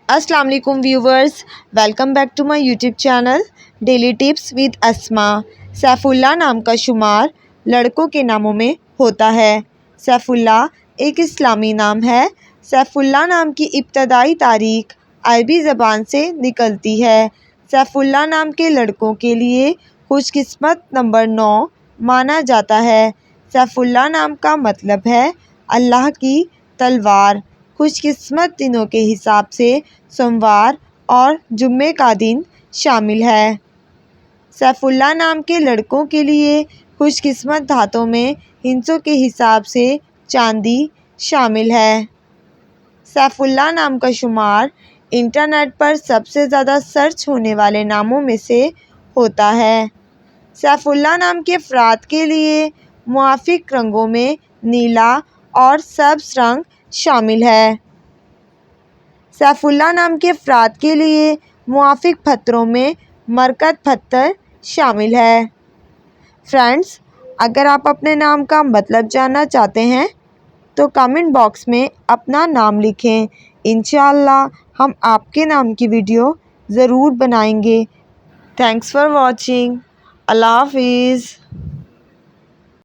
अस्सलाम वालेकुम viewers, welcome back to my YouTube channel daily tips with Asma. Saifullah नाम का शुमार लड़कों के नामों में होता है। सैफुल्लाह एक इस्लामी नाम है। सैफुल्लाह नाम की इब्तदाई तारीख अरबी ज़बान से निकलती है। सैफुल्लाह नाम के लड़कों के लिए खुशकिस्मत नंबर 9 माना जाता है। सैफुल्लाह नाम का मतलब है अल्लाह की तलवार। खुशकिस्मत दिनों के हिसाब से सोमवार और जुम्मे का दिन शामिल है। सैफुल्लाह नाम के लड़कों के लिए खुशकिस्मत धातों में हिंसों के हिसाब से चांदी शामिल है। सैफुल्लाह नाम का शुमार इंटरनेट पर सबसे ज़्यादा सर्च होने वाले नामों में से होता है। सैफुल्लाह नाम के अफराद के लिए मुआफ़िक रंगों में नीला और सब्ज़ रंग शामिल है। सैफुल्लाह नाम के अफराद के लिए मुआफ़िक पत्थरों में मरकत पत्थर शामिल है। फ्रेंड्स, अगर आप अपने नाम का मतलब जानना चाहते हैं तो कमेंट बॉक्स में अपना नाम लिखें। इंशाअल्लाह हम आपके नाम की वीडियो ज़रूर बनाएंगे। Thanks for watching. अल्लाह हाफिज़।